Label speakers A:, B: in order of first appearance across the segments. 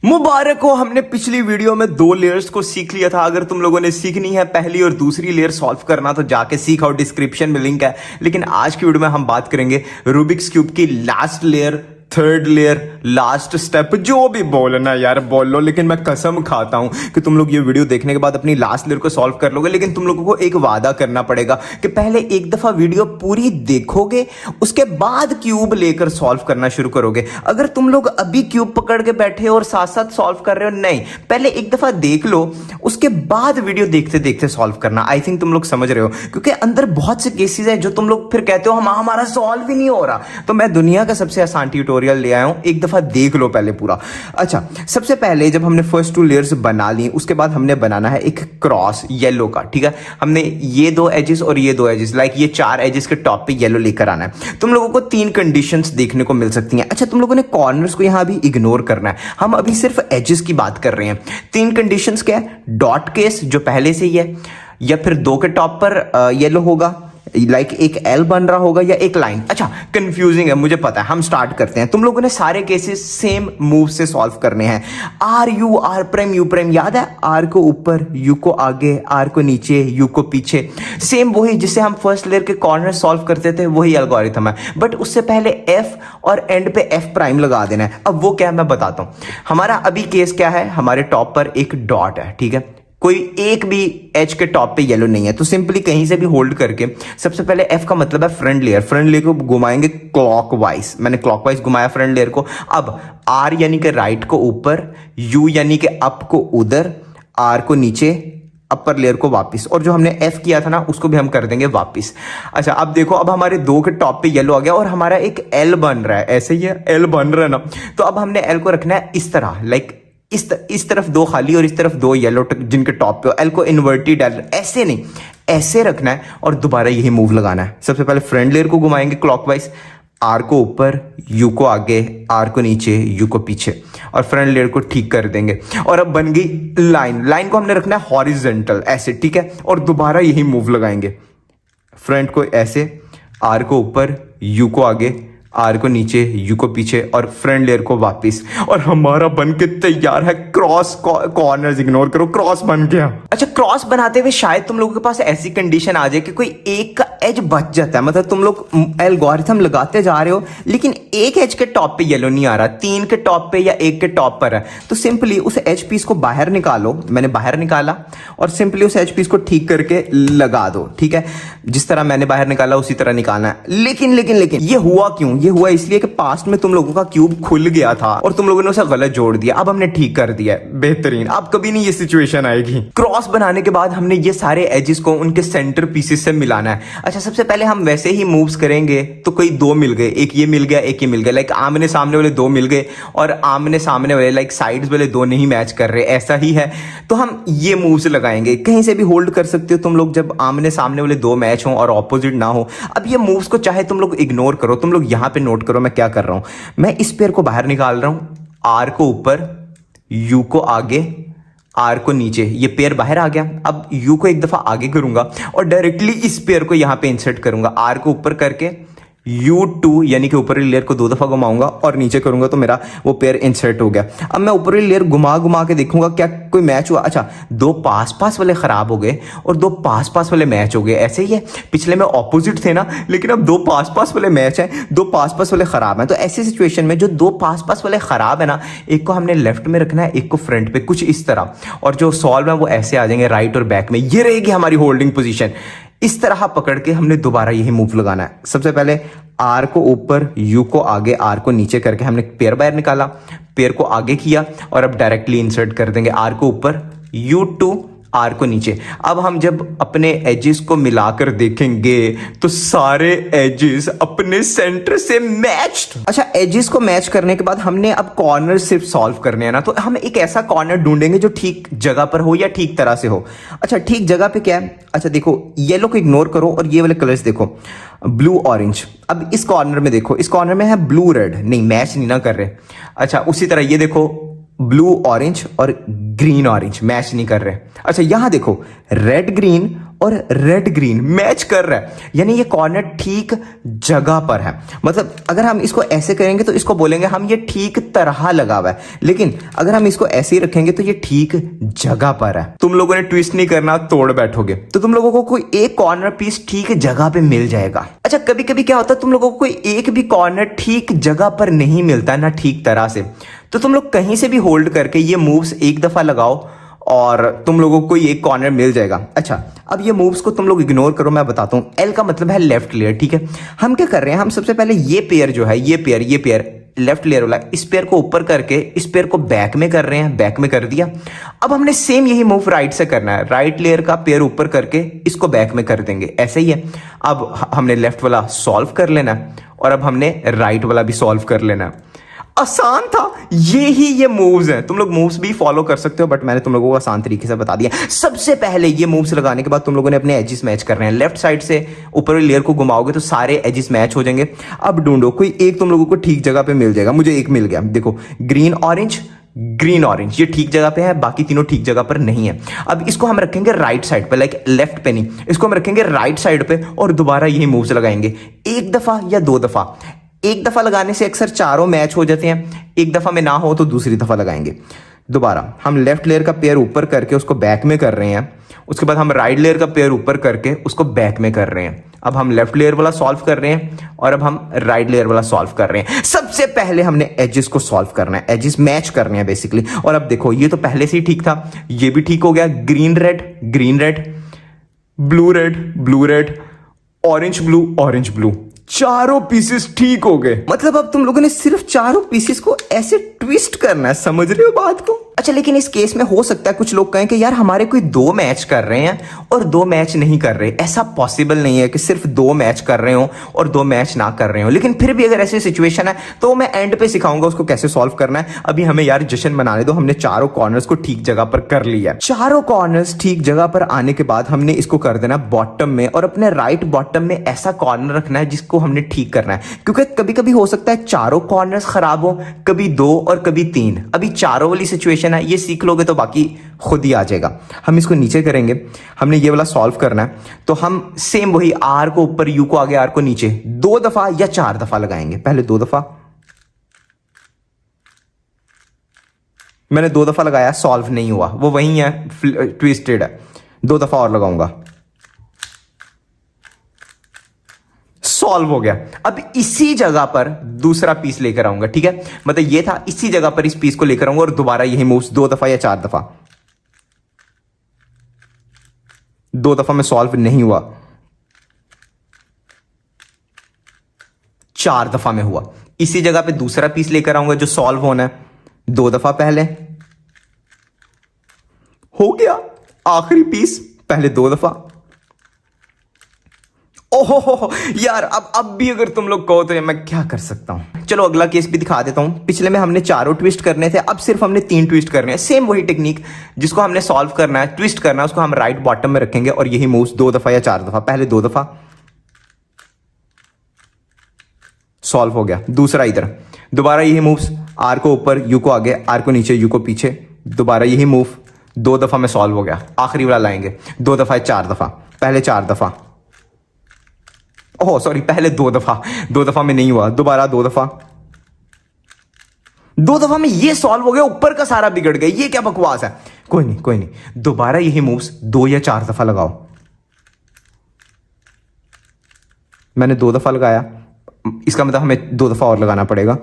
A: मुबारक हो, हमने पिछली वीडियो में 2 लेयर्स को सीख लिया था। अगर तुम लोगों ने सीखनी है पहली और दूसरी लेयर सॉल्व करना तो जाके सीखो, डिस्क्रिप्शन में लिंक है। लेकिन आज की वीडियो में हम बात करेंगे रूबिक्स क्यूब की last layer, third layer, last step, जो भी बोलना यार बोल लो। लेकिन मैं कसम खाता हूं कि तुम लोग ये वीडियो देखने के बाद अपनी लास्ट लेयर को सॉल्व कर लोगे। लेकिन तुम लोगों को एक वादा करना पड़ेगा कि पहले एक दफा वीडियो पूरी देखोगे, उसके बाद क्यूब लेकर सॉल्व करना शुरू करोगे। अगर तुम लोग अभी क्यूब पकड़ के बैठे हो और साथ साथ सॉल्व कर रहे हो, नहीं, पहले एक दफा देख लो, उसके बाद वीडियो देखते देखते सॉल्व करना। आई थिंक तुम लोग समझ रहे हो, क्योंकि अंदर बहुत से केसेस है जो तुम लोग फिर कहते हो हमारा सॉल्व ही नहीं हो रहा। तो मैं दुनिया का सबसे आसान ट्यूटोरियल ले आया हूं, एक दफा देख लो पहले पूरा। अच्छा, सबसे पहले जब हमने फर्स्ट 2 लेयर्स बना ली, उसके बाद हमने बनाना है एक क्रॉस येलो का। ठीक है, हमने ये 2 एजेस और ये 2 एजेस, लाइक ये 4 एजेस के टॉप पे येलो लेकर आना है। तुम लोगों को 3 कंडीशंस देखने को मिल सकती हैं। अच्छा, तुम लोगों ने कॉर्नर्स को यहां भी इग्नोर करना है, हम अभी सिर्फ एजेस की बात कर रहे हैं। 3 कंडीशंस क्या है? डॉट केस जो पहले से ही है, या फिर 2 के टॉप पर येलो होगा, लाइक एक एल बन रहा होगा, या एक लाइन। अच्छा, कंफ्यूजिंग है मुझे पता है, हम स्टार्ट करते हैं। तुम लोगों ने सारे केसेस सेम मूव से सॉल्व करने हैं। R U R prime U prime, याद है? आर को ऊपर, यू को आगे, आर को नीचे, यू को पीछे। सेम वही जिससे हम फर्स्ट लेयर के कॉर्नर सॉल्व करते थे, वही एल्गोरिथम है। बट उससे पहले एफ और एंड पे एफ प्राइम लगा देना है। अब वो क्या है मैं बताता हूं। हमारा अभी केस क्या है? हमारे टॉप पर एक डॉट है, ठीक है, कोई एक भी एज के टॉप पे येलो नहीं है, तो सिंपली कहीं से भी होल्ड करके सबसे पहले एफ का मतलब है फ्रंट लेयर। फ्रंट लेयर को घुमाएंगे क्लॉकवाइज, मैंने क्लॉकवाइज घुमाया फ्रंट लेयर को। अब आर यानी कि राइट को ऊपर, यू यानी कि अप को उधर, आर को नीचे, अपर लेयर को वापस, और जो हमने एफ किया था ना उसको भी हम कर देंगे वापस। अच्छा, अब देखो, अब हमारे 2 के टॉप पे येलो आ गया और हमारा एक एल बन रहा है। ऐसे ही है, एल बन रहा है ना। तो अब हमने एल को रखना है इस तरह, लाइक इस तरफ 2 खाली और इस तरफ 2 येलो जिनके टॉप पे हो। एल को इन्वर्टेड एल, ऐसे नहीं, ऐसे रखना है और दोबारा यही मूव लगाना है। सबसे पहले फ्रंट लेयर को घुमाएंगे क्लॉकवाइज, आर को ऊपर, यू को आगे, आर को नीचे, यू को पीछे, और फ्रंट लेयर को ठीक कर देंगे। और अब बन गई लाइन। लाइन को हमने रखना है हॉरिजेंटल, ऐसे, ठीक है, और दोबारा यही मूव लगाएंगे। फ्रंट को ऐसे, आर को ऊपर, यू को आगे, आर को नीचे, यू को पीछे, और फ्रंट लेयर को वापस, और हमारा बन के तैयार है क्रॉस। कॉर्नर्स इग्नोर करो, क्रॉस बन गया। अच्छा, क्रॉस बनाते हुए शायद तुम लोगों के पास ऐसी कंडीशन आ जाए कि कोई एक का एज बच जाता है, मतलब तुम लोग एल्गोरिथम लगाते जा रहे हो लेकिन एक एज के टॉप पे येलो नहीं आ रहा, 3 के टॉप पे या 1 के टॉप पर है। तो सिंपली उस एज पीस को बाहर निकालो। मैंने बाहर निकाला और सिंपली उस एज पीस को ठीक करके लगा दो। ठीक है, जिस तरह मैंने बाहर निकाला उसी तरह निकालना है। लेकिन ये हुआ क्यों? ये हुआ इसलिए कि पास्ट में तुम लोगों का क्यूब खुल गया था और तुम लोगों ने उसे गलत जोड़ दिया। अब हमने ठीक कर दिया है, बेहतरीन। अब कभी नहीं ये सिचुएशन आएगी। क्रॉस बनाने के बाद हमने ये सारे एजेस को उनके सेंटर पीसेस से मिलाना है। अच्छा, सबसे पहले हम वैसे ही मूव्स करेंगे तो कोई 2 मिल गए, एक ये मिल गया, एक ये मिल गया, लाइक आमने सामने वाले 2 मिल गए और आमने सामने वाले लाइक साइड्स वाले 2 नहीं मैच कर रहे, ऐसा ही है। तो हम ये मूव्स लगाएंगे। कहीं से भी होल्ड कर सकते हो तुम लोग जब आमने सामने वाले 2 मैच हो और ऑपोजिट ना हो। अब ये मूव्स को चाहे तुम लोग इग्नोर करो, तुम लोग यहां पे नोट करो मैं क्या कर रहा हूं। मैं इस पेयर को बाहर निकाल रहा हूं, आर को ऊपर, यू को आगे, आर को नीचे, ये पेयर बाहर आ गया। अब यू को एक दफा आगे करूंगा और डायरेक्टली इस पेयर को यहां पे इंसर्ट करूंगा। आर को ऊपर करके U2 यानी कि ऊपरी लेयर को 2 दफा घुमाऊंगा और नीचे करूंगा तो मेरा वो पेयर इंसर्ट हो गया। अब मैं ऊपरी लेयर घुमा के देखूंगा क्या कोई मैच हुआ। अच्छा, 2 पास वाले खराब हो गए और 2 पास वाले मैच हो गए। ऐसे ही है, पिछले में ऑपोजिट थे ना, लेकिन अब 2 पास वाले मैच हैं, 2 पास वाले खराब हैं। तो ऐसी सिचुएशन में जो 2 पास वाले खराब है ना, एक को हमने लेफ्ट में रखना है, एक को फ्रंट पे, कुछ इस तरह। और जो सॉल्व है वो ऐसे आ जाएंगे राइट और बैक में। ये रहेगी हमारी होल्डिंग पोजीशन। इस तरह पकड़ के हमने दोबारा यही मूव लगाना है। सबसे पहले आर को ऊपर, यू को आगे, आर को नीचे करके हमने पेयर बाहर निकाला, पेयर को आगे किया और अब डायरेक्टली इंसर्ट कर देंगे। आर को ऊपर, U2, आर को नीचे। अब हम जब अपने एजेस को मिलाकर देखेंगे तो सारे एजेस अपने सेंटर से मैच्ड। अच्छा, एजेस को मैच करने के बाद हमने अब कॉर्नर सिर्फ सॉल्व करने हैं ना, तो हम एक ऐसा कॉर्नर ढूंढेंगे जो ठीक जगह पर हो या ठीक तरह से हो। अच्छा, ठीक जगह पे क्या है? अच्छा देखो, येलो को इग्नोर करो और ये वाले कलर्स देखो, ब्लू ऑरेंज। अब इस कॉर्नर में देखो, इस कॉर्नर में है ब्लू रेड, नहीं मैच नहीं ना कर रहे। अच्छा, उसी तरह ये देखो, ब्लू ऑरेंज और ग्रीन ऑरेंज मैच नहीं कर रहे। अच्छा, यहां देखो, रेड ग्रीन और रेड ग्रीन मैच कर रहा है, यानी ये कॉर्नर ठीक जगह पर है। मतलब अगर हम इसको ऐसे करेंगे तो इसको बोलेंगे हम ये ठीक तरह लगा हुआ है, लेकिन अगर हम इसको ऐसे ही रखेंगे तो ये ठीक जगह पर है। तुम लोगों ने ट्विस्ट नहीं करना, तोड़ बैठोगे तो तुम लोगों को कोई एक कॉर्नर पीस ठीक जगह पे मिल जाएगा। अच्छा, कभी कभी क्या होता है, तुम लोगों को कोई एक भी कॉर्नर ठीक जगह पर नहीं मिलता ना ठीक तरह से, तो तुम लोग कहीं से भी होल्ड करके ये मूव्स एक दफा लगाओ और तुम लोगों को कोई एक कॉर्नर मिल जाएगा। अच्छा, अब ये मूव्स को तुम लोग इग्नोर करो, मैं बताता हूं। एल का मतलब है लेफ्ट लेयर, ठीक है। हम क्या कर रहे हैं, हम सबसे पहले ये पेयर जो है, ये पेयर लेफ्ट लेयर वाला, इस पेयर को ऊपर करके इस पेयर को बैक में कर रहे हैं, बैक में कर दिया। अब हमने सेम यही मूव राइट से करना है, राइट लेयर का पेयर ऊपर करके इसको बैक में कर देंगे, ऐसे ही है। अब हमने लेफ्ट वाला सॉल्व कर लेना है और अब हमने राइट वाला भी सॉल्व कर लेना है। आसान था, ये मूव्स हैं। तुम लोग मूव्स भी फॉलो कर सकते हो, बट मैंने तुम लोगों को आसान तरीके से बता दिया। सबसे पहले ये मूव्स लगाने के बाद तुम लोगों ने अपने एजेस मैच करने हैं। लेफ्ट साइड से ऊपर लेयर को घुमाओगे तो सारे एजेस मैच हो जाएंगे। अब ढूंढो, कोई एक तुम लोगों को ठीक जगह पे मिल जाएगा। मुझे एक मिल गया, देखो, ग्रीन ऑरेंज ग्रीन ऑरेंज, ये ठीक जगह पे है, बाकी तीनों ठीक जगह पर नहीं है। अब इसको हम रखेंगे राइट साइड पे, लाइक लेफ्ट पे नहीं, इसको हम रखेंगे राइट साइड पे और दोबारा यही मूव्स लगाएंगे, एक दफा या दो दफा। एक दफा लगाने से अक्सर चारों मैच हो जाते हैं, एक दफा में ना हो तो दूसरी दफा लगाएंगे। दोबारा हम लेफ्ट लेयर का पेयर ऊपर करके उसको बैक में कर रहे हैं, उसके बाद हम राइट लेयर का पेयर ऊपर करके उसको बैक में कर रहे हैं। अब हम लेफ्ट लेयर वाला सॉल्व कर रहे हैं और अब हम राइट लेयर वाला सॉल्व कर रहे हैं। सबसे पहले हमने एजेस को सॉल्व करना है, एजेस मैच करने हैं बेसिकली। और अब देखो, ये तो पहले से ही ठीक था, ये भी ठीक हो गया। Green red, blue red, orange blue, चारों पीसेस ठीक हो गए। मतलब अब तुम लोगों ने सिर्फ चारों पीसेस को ऐसे ट्विस्ट करना है, समझ रहे हो बात को? अच्छा, लेकिन इस केस में हो सकता है कुछ लोग कहें कि यार हमारे कोई दो मैच कर रहे हैं और दो मैच नहीं कर रहे। ऐसा पॉसिबल नहीं है कि सिर्फ दो मैच कर रहे हो और दो मैच ना कर रहे हो। लेकिन फिर भी अगर ऐसी सिचुएशन है तो मैं एंड पे सिखाऊंगा उसको कैसे सॉल्व करना है। अभी हमें यार जश्न मनाने दो, हमने चारों कॉर्नर्स को ठीक जगह पर कर लिया। चारों कॉर्नर्स ठीक जगह पर आने के बाद हमने इसको कर देना बॉटम में और अपने राइट बॉटम में ऐसा कॉर्नर रखना है जिसको हमने ठीक करना है, क्योंकि कभी कभी हो सकता है चारों कॉर्नर्स खराब हो, कभी दो और कभी तीन। अभी चारों वाली सिचुएशन है, ये सीख लोगे तो बाकी खुद ही आ जाएगा। हम इसको नीचे करेंगे, हमने ये वाला सॉल्व करना है, तो हम सेम वही आर को ऊपर, यू को आगे, आर को नीचे दो दफा या चार दफा लगाएंगे। पहले दो दफा, मैंने दो दफा लगाया, सॉल्व नहीं हुआ, वो वही है, ट्विस्टेड है। दो दफा और लगाऊंगा, सॉल्व हो गया। अब इसी जगह पर दूसरा पीस लेकर आऊंगा, ठीक है। मतलब ये था, इसी जगह पर इस पीस को लेकर आऊंगा और दोबारा यही मूव्स दो दफा या चार दफा। दो दफा में सॉल्व नहीं हुआ, चार दफा में हुआ। इसी जगह पे दूसरा पीस लेकर आऊंगा जो सॉल्व होना है, दो दफा पहले हो गया। आखिरी पीस पहले दो दफा। ओहो यार, अब भी अगर तुम लोग कहो तो मैं क्या कर सकता हूं। चलो अगला केस भी दिखा देता हूं। पिछले में हमने चारों ट्विस्ट करने थे, अब सिर्फ हमने तीन ट्विस्ट करने हैं। सेम वही टेक्निक, जिसको हमने सॉल्व करना है, ट्विस्ट करना है, उसको हम राइट बॉटम में रखेंगे और यही मूव्स दो दफा या चार दफा। पहले दो दफा, सॉल्व हो गया। दूसरा इधर, दोबारा यही मूव्स, आर को ऊपर, यू को आगे, आर को नीचे, यू को पीछे, दोबारा यही मूव दो दफा में सॉल्व हो गया। आखिरी वाला लाएंगे, दो दफा या चार दफा। पहले चार दफा, ओह सॉरी, पहले दो दफा में नहीं हुआ, दोबारा दो दफा में ये सॉल्व हो गया, ऊपर का सारा बिगड़ गया। ये क्या बकवास है। कोई नहीं, दोबारा यही मूव्स दो या चार दफा लगाओ। मैंने दो दफा लगाया, इसका मतलब हमें दो दफा और लगाना पड़ेगा।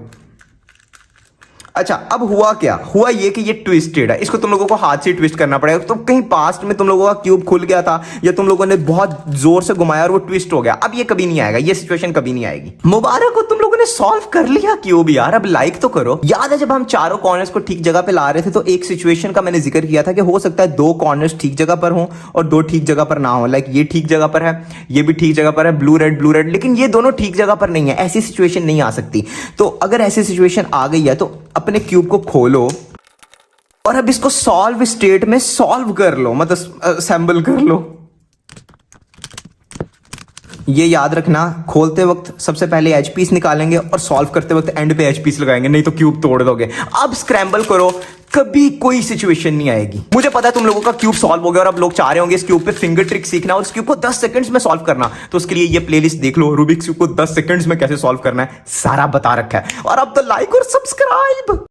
A: अच्छा, अब हुआ क्या, हुआ ये कि ये ट्विस्टेड है, इसको तुम लोगों को हाथ से ट्विस्ट करना पड़ेगा। तो कहीं पास्ट में तुम लोगों का क्यूब खुल गया था या तुम लोगों ने बहुत जोर से घुमाया और वो ट्विस्ट हो गया। अब ये कभी नहीं आएगा, ये सिचुएशन कभी नहीं आएगी। मुबारक हो, तुम लोगों ने सॉल्व कर लिया क्यूब यार। अब लाइक तो करो। याद है जब हम चारों कॉर्नर्स को ठीक जगह पे ला रहे थे तो एक सिचुएशन का मैंने जिक्र किया था कि हो सकता है दो कॉर्नर्स ठीक जगह पर हो और दो ठीक जगह पर ना हो। लाइक ये ठीक जगह पर है, ये भी ठीक जगह पर है, ब्लू रेड, लेकिन ये दोनों ठीक जगह पर नहीं है। ऐसी सिचुएशन नहीं आ सकती। तो अगर ऐसी सिचुएशन आ गई है तो अपने क्यूब को खोलो और अब इसको सॉल्व स्टेट में सॉल्व कर लो, मतलब असेंबल कर लो। ये याद रखना, खोलते वक्त सबसे पहले एच पीस निकालेंगे और सॉल्व करते वक्त एंड पे एच पीस लगाएंगे, नहीं तो क्यूब तोड़ दोगे। अब स्क्रैम्बल करो, कभी कोई सिचुएशन नहीं आएगी। मुझे पता है तुम लोगों का क्यूब सॉल्व हो गया और अब लोग चाह रहे होंगे इस क्यूब पे फिंगर ट्रिक सीखना और इस क्यूब को 10 सेकंड्स में सॉल्व करना। तो उसके लिए ये प्लेलिस्ट देख लो, रूबिक्स क्यूब को 10 सेकंड्स में कैसे सॉल्व करना है सारा बता रखा है। और अब तो लाइक और सब्सक्राइब।